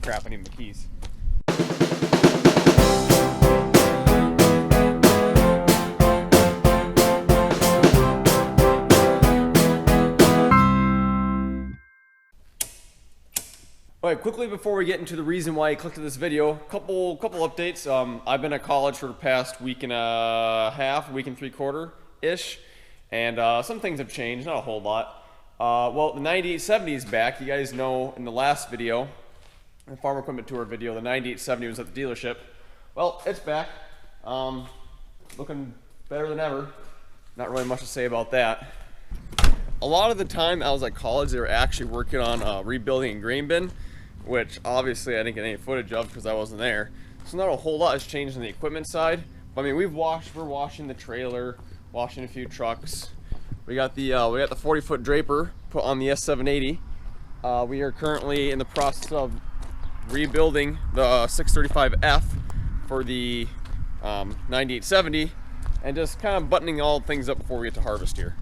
crap, I need my keys. Alright, quickly before we get into the reason why you clicked on this video, couple updates. I've been at college for the past week and a half, week and 3/4-ish, and some things have changed, not a whole lot. Well, the 9870 is back. You guys know in the last video, the farm equipment tour video, the 9870 was at the dealership. Well, it's back. Looking better than ever. Not really much to say about that. A lot of the time I was at college, they were actually working on rebuilding a grain bin, which obviously I didn't get any footage of because I wasn't there. So not a whole lot has changed on the equipment side. But, I mean, we're washing the trailer, washing a few trucks. We got the 40-foot draper put on the S780. We are currently in the process of rebuilding the 635F for the 9870 and just kind of buttoning all things up before we get to harvest here.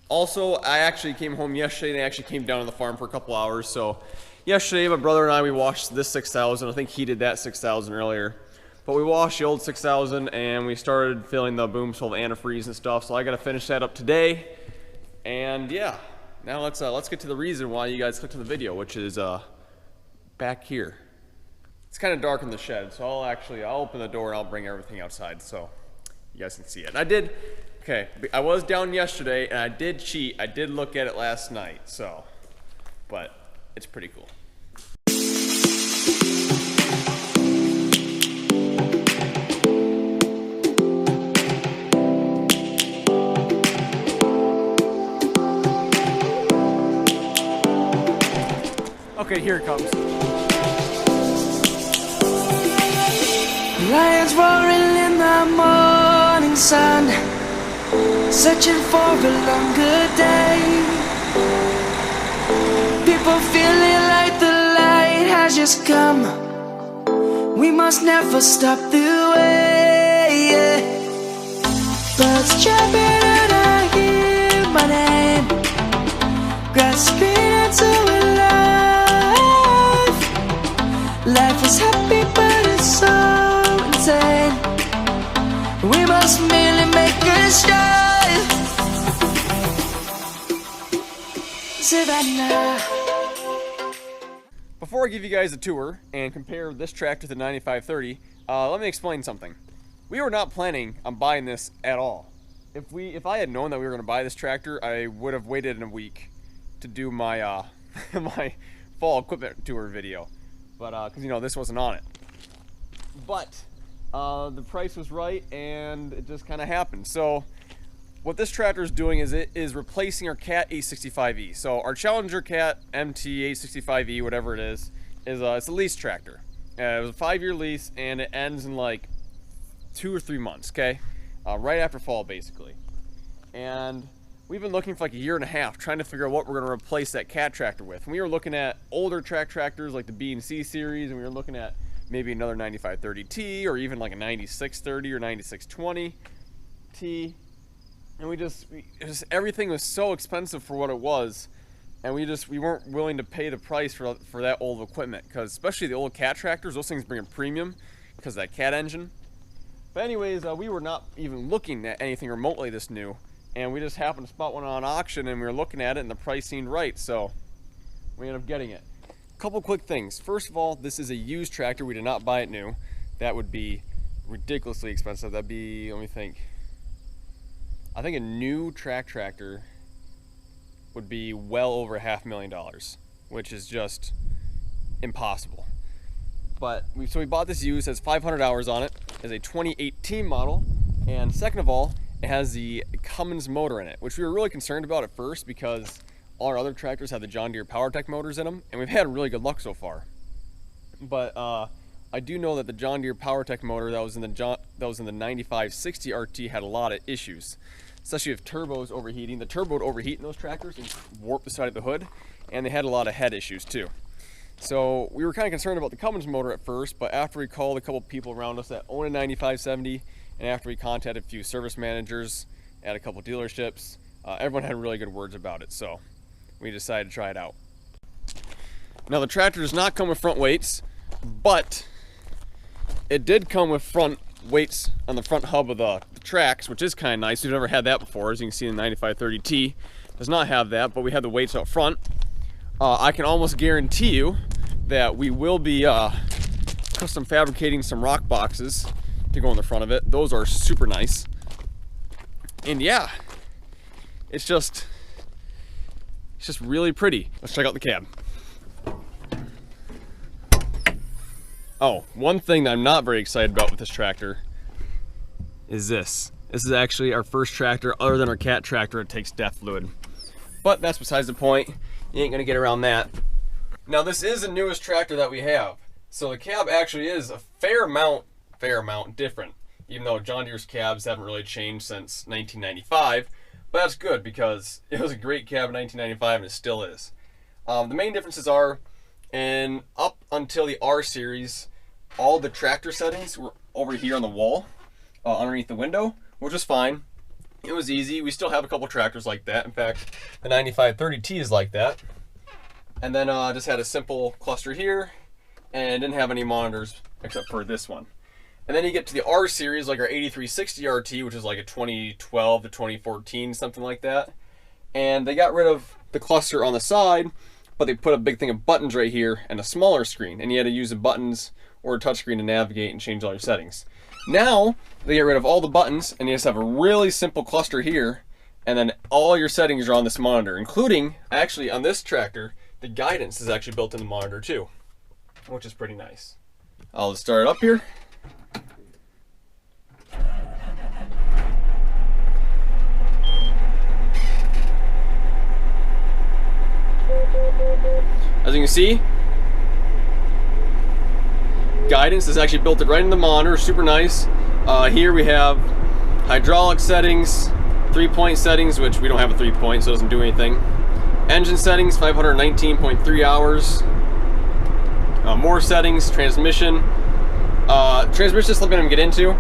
Also, I actually came home yesterday and I actually came down to the farm for a couple hours. So yesterday, my brother and I, we washed this 6000. I think he did that 6000 earlier. But we washed the old 6000 and we started filling the booms full of antifreeze and stuff. So I got to finish that up today. And yeah, now let's get to the reason why you guys clicked on the video, which is back here. It's kind of dark in the shed, so I'll open the door and I'll bring everything outside so you guys can see it. And I was down yesterday and I did cheat. I did look at it last night, so, but it's pretty cool. Okay, here it comes. Lions roaring in the morning sun, searching for a longer day. People feeling like the light has just come. We must never stop the way. Birds chirping and I hear my name, grasping into a life. Life is happy but it's so insane. We must merely make a start. Savannah. Before I give you guys a tour and compare this tractor to the 9530, let me explain something. We were not planning on buying this at all. If I had known that we were going to buy this tractor, I would have waited in a week to do my my fall equipment tour video. But because you know this wasn't on it. But the price was right and it just kind of happened. So what this tractor is doing is it is replacing our Cat 865E. So our Challenger Cat MT 865E, whatever it is it's a lease tractor. It was a 5-year lease and it ends in like 2 or 3 months, okay? Right after fall, basically. And we've been looking for like a year and a half trying to figure out what we're going to replace that Cat tractor with. And we were looking at older tractors like the B and C series, and we were looking at maybe another 9530T or even like a 9630 or 9620T. And everything was so expensive for what it was, and we weren't willing to pay the price for that old equipment, because especially the old Cat tractors, those things bring a premium because of that Cat engine. But anyways, we were not even looking at anything remotely this new, and we just happened to spot one on auction, and we were looking at it, and the price seemed right, so we ended up getting it. Couple quick things. First of all, this is a used tractor. We did not buy it new. That would be ridiculously expensive. That'd be, let me think. I think a new tractor would be well over $500,000, which is just impossible. But so we bought this used. It has 500 hours on it. It's a 2018 model, and second of all, it has the Cummins motor in it, which we were really concerned about at first because all our other tractors have the John Deere PowerTech motors in them, and we've had really good luck so far. But I do know that the John Deere PowerTech motor that was in the 9570rt had a lot of issues, especially with turbos overheating. The turbo would overheat in those tractors and warp the side of the hood, and they had a lot of head issues too. So we were kind of concerned about the Cummins motor at first, but after we called a couple people around us that own a 9570, and after we contacted a few service managers at a couple dealerships, everyone had really good words about it, so we decided to try it out. Now the tractor does not come with front weights. but it did come with front weights on the front hub of the tracks, which is kind of nice. We've never had that before. As you can see, the 9530T does not have that, but we have the weights up front. I can almost guarantee you that we will be custom fabricating some rock boxes to go in the front of it. Those are super nice. And yeah, it's just really pretty. Let's check out the cab. Oh, one thing that I'm not very excited about with this tractor is this. This is actually our first tractor other than our cat tractor that takes DEF fluid. But that's besides the point. You ain't gonna get around that. Now this is the newest tractor that we have. So the cab actually is a fair amount different. Even though John Deere's cabs haven't really changed since 1995. But that's good because it was a great cab in 1995 and it still is. The main differences are, and up until the R series, all the tractor settings were over here on the wall, underneath the window, which was fine. It was easy. We still have a couple tractors like that. In fact, the 9530T is like that. And then just had a simple cluster here, and didn't have any monitors except for this one. And then you get to the R series, like our 8360RT, which is like a 2012 to 2014, something like that. And they got rid of the cluster on the side, but they put a big thing of buttons right here and a smaller screen, and you had to use the buttons or a touchscreen to navigate and change all your settings. Now they get rid of all the buttons and you just have a really simple cluster here, and then all your settings are on this monitor, including actually on this tractor the guidance is actually built in the monitor too, which is pretty nice. I'll just start it up here. As you can see, guidance is actually built right in the monitor, super nice. Here we have hydraulic settings, 3-point settings, which we don't have a 3-point, so it doesn't do anything. Engine settings, 519.3 hours. More settings, transmission. Transmission is something I'm gonna get into.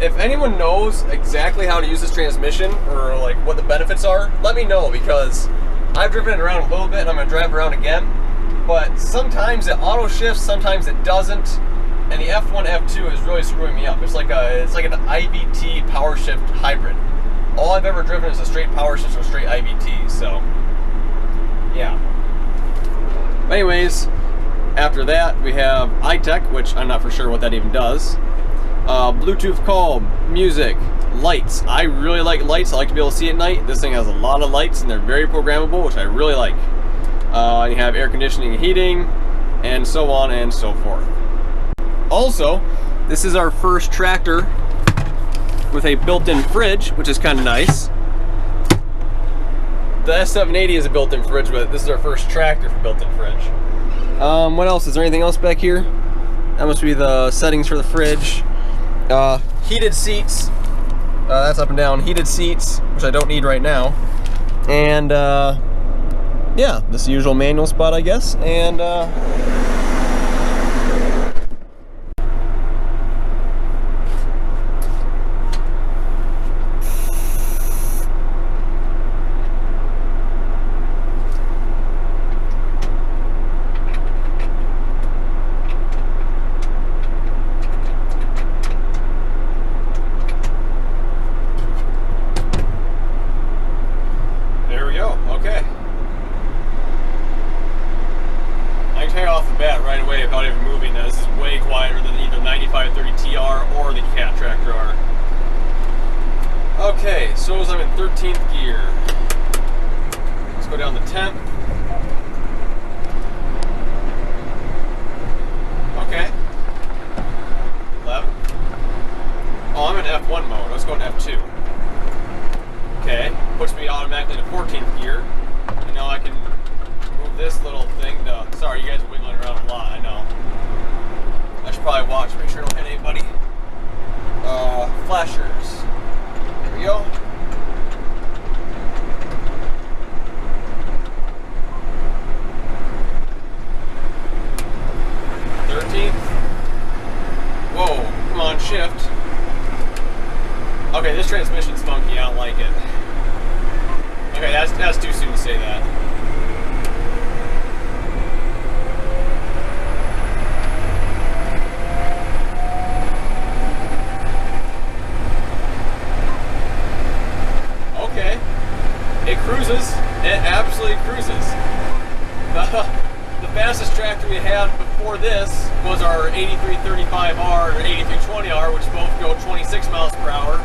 If anyone knows exactly how to use this transmission or like what the benefits are, let me know, because I've driven it around a little bit and I'm gonna drive around again. But sometimes it auto shifts, sometimes it doesn't, and the F1, F2 is really screwing me up. It's like an IVT power shift hybrid. All I've ever driven is a straight power shift or straight IVT, so yeah. Anyways, after that we have iTech, which I'm not for sure what that even does. Bluetooth call, music, lights. I really like lights. I like to be able to see at night. This thing has a lot of lights and they're very programmable, which I really like. You have air conditioning and heating, and so on and so forth. Also, this is our first tractor with a built-in fridge, which is kind of nice. The S780 is a built-in fridge, but this is our first tractor for built-in fridge. What else? Is there anything else back here? That must be the settings for the fridge. Heated seats. That's up and down. Heated seats, which I don't need right now. And yeah, this usual manual spot, I guess. And there we go. Okay. I can tell you off the bat right away without even moving that this is way quieter than either 9530TR or the cat tractor are. Okay, so as I'm in 13th gear. Let's go down to 10th. Okay. 11. Oh, I'm in F1 mode. Let's go in F2. Okay, puts me automatically to 14th gear. And now I can move this little thing to, sorry, you guys are wiggling around a lot, I know. I should probably watch, make sure I don't hit anybody. Flashers. There we go. The fastest tractor we had before this was our 8335R or 8320R, which both go 26 miles per hour.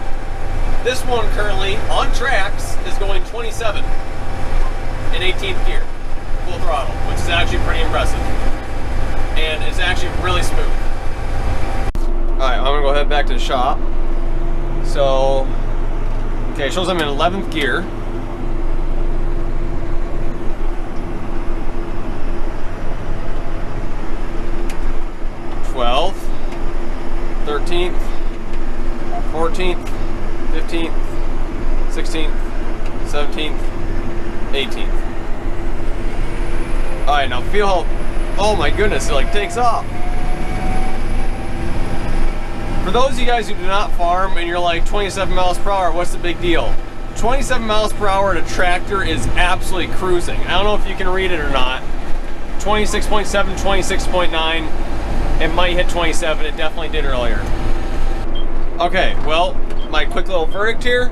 This one currently, on tracks, is going 27 in 18th gear, full throttle, which is actually pretty impressive. And it's actually really smooth. Alright, I'm gonna go head back to the shop. So, okay, it shows I'm in 11th gear. th, 13th, 14th, 15th, 16th, 17th, 18th. Alright, now feel how, oh my goodness, it like takes off. For those of you guys who do not farm and you're like 27 miles per hour, what's the big deal? 27 miles per hour in a tractor is absolutely cruising. I don't know if you can read it or not. 26.7, 26.9. It might hit 27, it definitely did earlier. Okay, well, my quick little verdict here.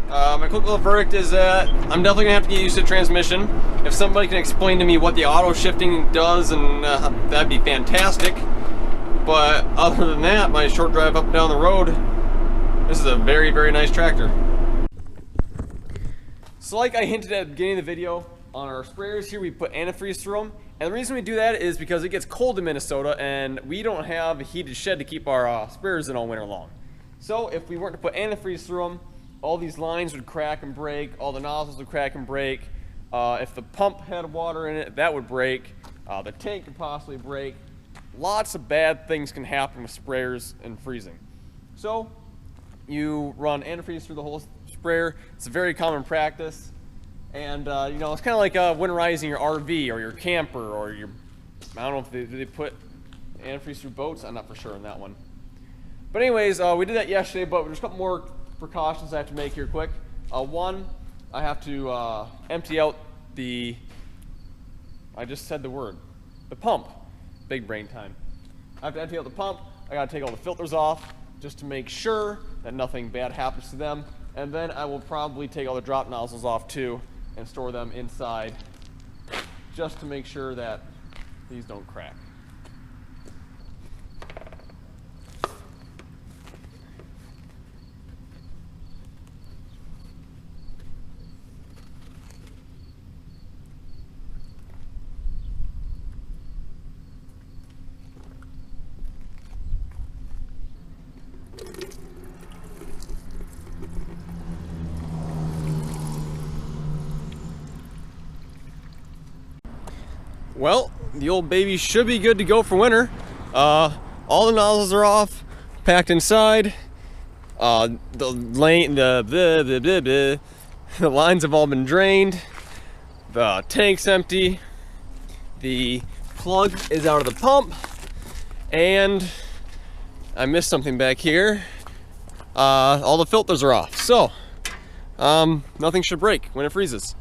My quick little verdict is that I'm definitely gonna have to get used to the transmission. If somebody can explain to me what the auto shifting does, and that'd be fantastic. But other than that, my short drive up and down the road, this is a very, very nice tractor. So like I hinted at the beginning of the video, on our sprayers here we put antifreeze through them. And the reason we do that is because it gets cold in Minnesota and we don't have a heated shed to keep our sprayers in all winter long. So if we weren't to put antifreeze through them, all these lines would crack and break, all the nozzles would crack and break. If the pump had water in it, that would break. The tank could possibly break. Lots of bad things can happen with sprayers and freezing. So you run antifreeze through the whole sprayer. It's a very common practice. And you know, it's kind of like winterizing your RV or your camper or your, I don't know if they put antifreeze through boats. I'm not for sure on that one. But anyways, we did that yesterday, but there's a couple more precautions I have to make here quick. One, I have to empty out the, I just said the word, the pump. Big brain time. I have to empty out the pump. I gotta take all the filters off just to make sure that nothing bad happens to them. And then I will probably take all the drop nozzles off too and store them inside just to make sure that these don't crack. Well, the old baby should be good to go for winter. All the nozzles are off, packed inside. The lines have all been drained. The tank's empty. The plug is out of the pump. And I missed something back here. All the filters are off. So, nothing should break when it freezes.